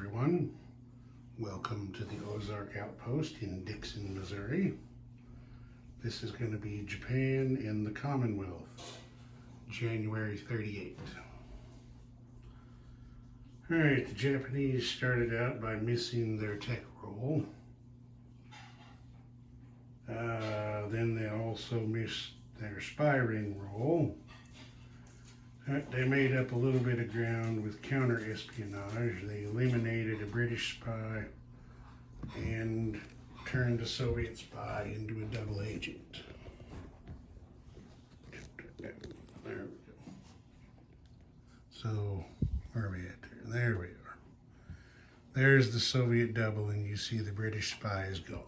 everyone. Welcome to the Ozark Outpost in Dixon, Missouri. This is going to be Japan and the Commonwealth, January 38. Alright, the Japanese started out by missing their tech roll. Then they also missed their spy ring roll. They made up a little bit of ground with counter-espionage. They eliminated a British spy and turned a Soviet spy into a double agent. There we go. So, where are we at there? There we are. There's the Soviet double, and you see the British spy is gone.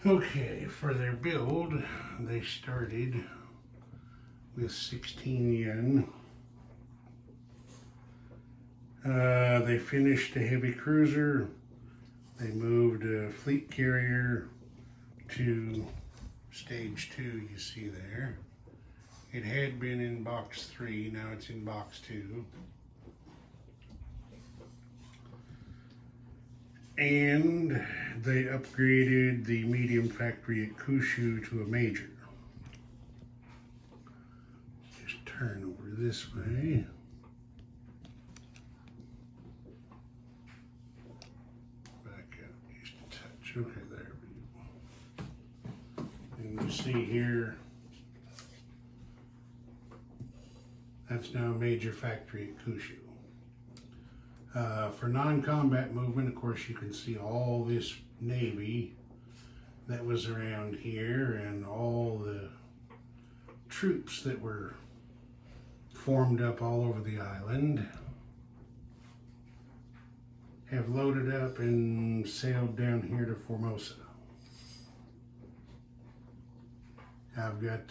Okay, for their build, they started with 16 yen. They finished a heavy cruiser. They moved a fleet carrier to stage 2, you see there. It had been in box 3, now it's in box 2. And they upgraded the medium factory at Kyushu to a major. Turn over this way. Back out just a touch. Okay, there we go. And you see here, that's now a major factory at Kyushu. For non-combat movement, of course, you can see all this Navy that was around here and all the troops that were formed up all over the island, have loaded up and sailed down here to Formosa. I've got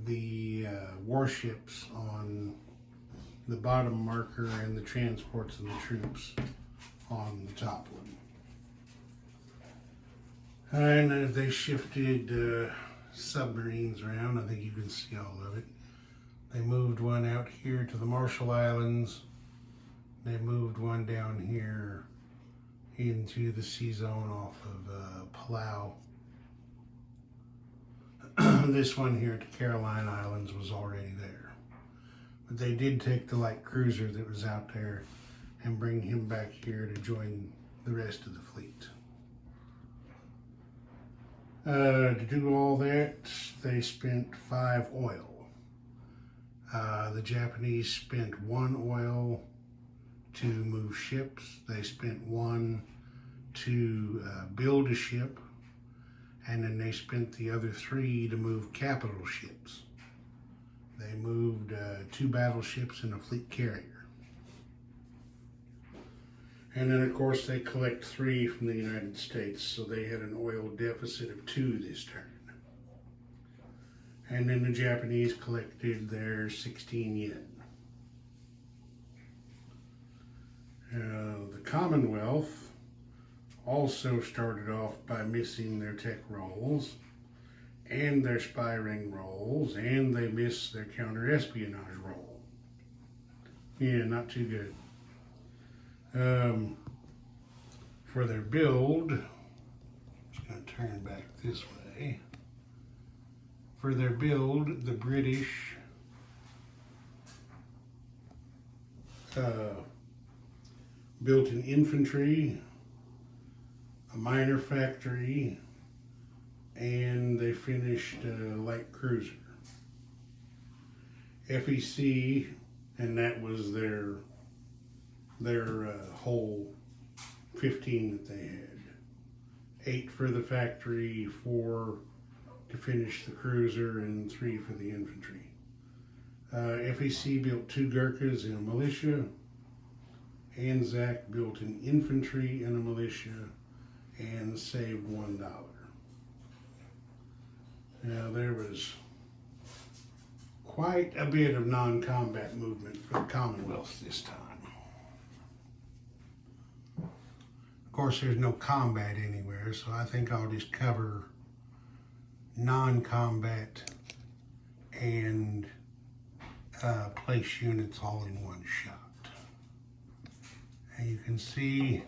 the warships on the bottom marker and the transports and the troops on the top one. And they shifted submarines around. I think you can see all of it. They moved one out here to the Marshall Islands. They moved one down here into the sea zone off of Palau. This one here at the Caroline Islands was already there. But they did take the light cruiser that was out there and bring him back here to join the rest of the fleet. To do all that, they spent 5 oil. The Japanese spent 1 oil to move ships. They spent 1 to build a ship, and then they spent the other 3 to move capital ships. They moved 2 battleships and a fleet carrier. And then, of course, they collect 3 from the United States, so they had an oil deficit of 2 this turn. And then the Japanese collected their 16 yen. The Commonwealth also started off by missing their tech rolls and their spy ring rolls, and they missed their counter-espionage roll. Yeah, not too good. For their build, I'm just going to turn back this way. For their build, the British built an infantry, a minor factory, and they finished a light cruiser. FEC, and that was their whole 15 that they had. 8 for the factory, 4 to finish the cruiser, and 3 for the infantry. FEC built 2 Gurkhas and a militia. Anzac built an infantry and a militia and saved $1. Now there was quite a bit of non-combat movement for the Commonwealth this time. Of course, there's no combat anywhere, so I think I'll just cover non-combat and place units all in one shot. And you can see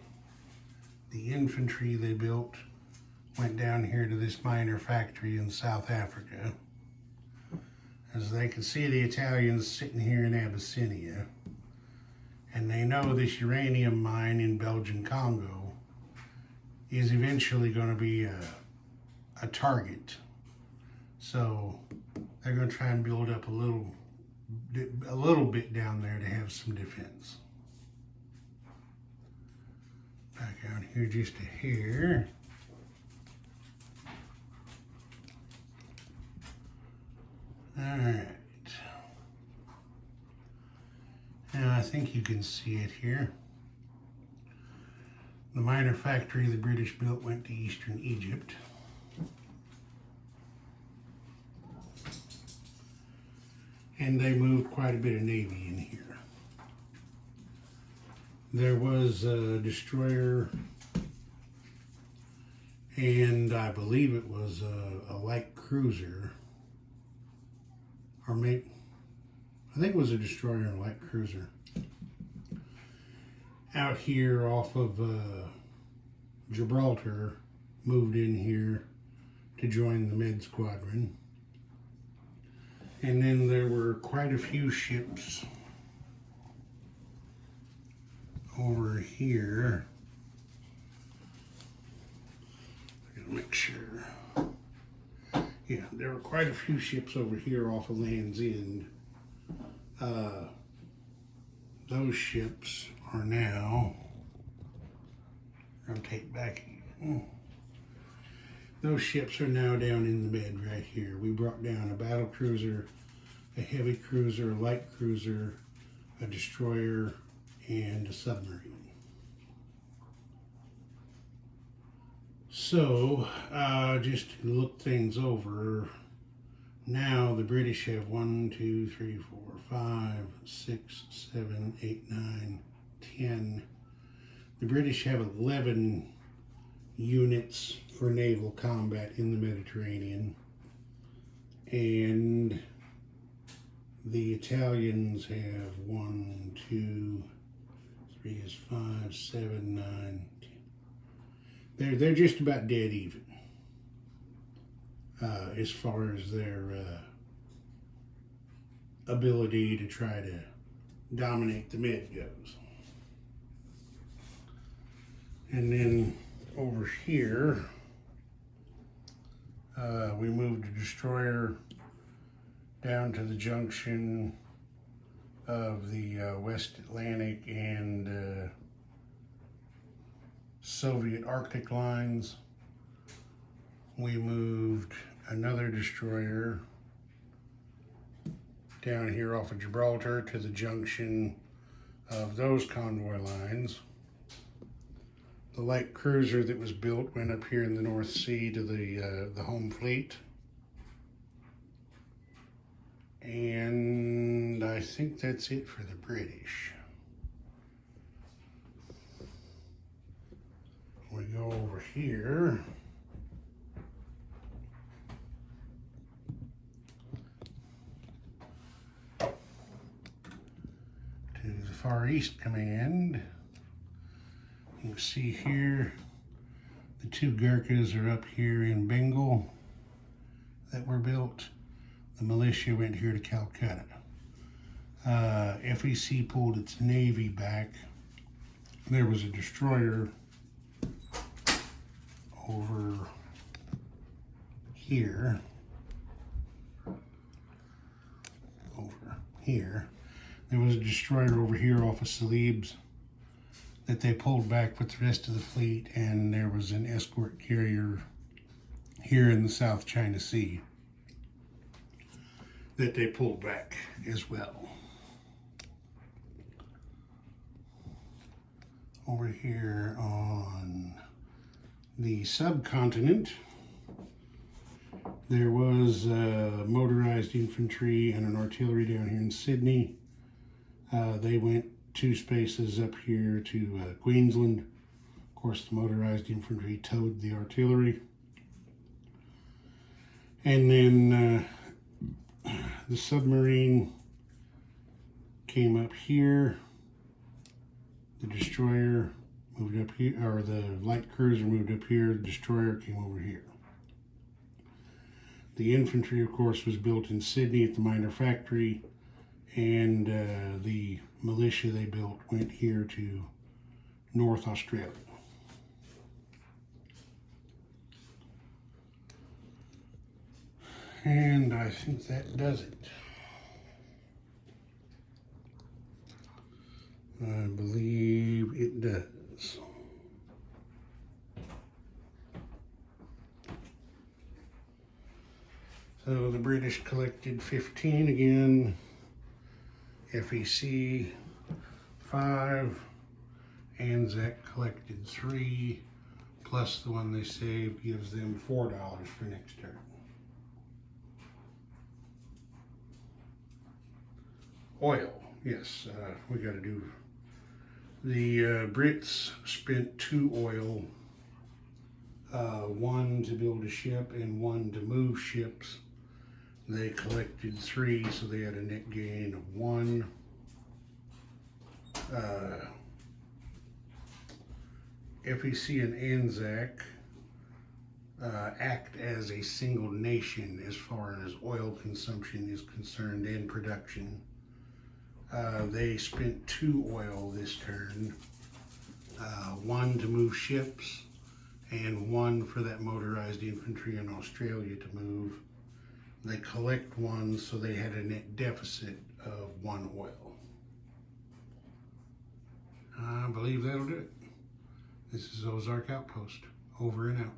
the infantry they built went down here to this minor factory in South Africa. As they can see, the Italians sitting here in Abyssinia, and they know this uranium mine in Belgian Congo is eventually going to be a target. So they're going to try and build up a little bit down there to have some defense. Back out here just a hair. All right. Now I think you can see it here. The minor factory the British built went to eastern Egypt. And they moved quite a bit of Navy in here. There was a destroyer, and I believe it was a light cruiser, or maybe, I think it was a destroyer and a light cruiser, out here off of Gibraltar, moved in here to join the Med Squadron. And then there were quite a few ships over here. I gotta make sure. Yeah, there were quite a few ships over here off of Land's End. Those ships are now, rotate back again. Those ships are now down in the bed right here. We brought down a battle cruiser, a heavy cruiser, a light cruiser, a destroyer, and a submarine. So, just to look things over, now the British have 1, 2, 3, 4, 5, 6, 7, 8, 9, 10. The British have 11 units for naval combat in the Mediterranean, and the Italians have 1, 2, 3 is 5, 7, 9, 10. They're just about dead even as far as their ability to try to dominate the Med goes. And then over here, we moved a destroyer down to the junction of the West Atlantic and Soviet Arctic lines. We moved another destroyer down here off of Gibraltar to the junction of those convoy lines. The light cruiser that was built went up here in the North Sea to the home fleet. And I think that's it for the British. We go over here. To the Far East Command. You can see here, the two Gurkhas are up here in Bengal that were built. The militia went here to Calcutta. FEC pulled its Navy back. There was a destroyer over here. There was a destroyer over here off of Celebes that they pulled back with the rest of the fleet, and there was an escort carrier here in the South China Sea that they pulled back as well. Over here on the subcontinent, there was motorized infantry and an artillery down here in Sydney. They went 2 spaces up here to Queensland. Of course, the motorized infantry towed the artillery. And then the submarine came up here. The destroyer moved up here, or the light cruiser moved up here. The destroyer came over here. The infantry, of course, was built in Sydney at the minor factory, and the militia they built went here to North Australia. And I think that does it. I believe it does. So the British collected 15 again, FEC 5, Anzac collected 3, plus the one they saved gives them $4 for next turn. Oil, yes, we got to do. The Brits spent 2 oil, 1 to build a ship and 1 to move ships. They collected 3, so they had a net gain of 1. FEC and Anzac act as a single nation as far as oil consumption is concerned and production. They spent 2 oil this turn, 1 to move ships and 1 for that motorized infantry in Australia to move. They collect 1, so they had a net deficit of 1 oil. I believe that'll do it. This is Ozark Outpost, over and out.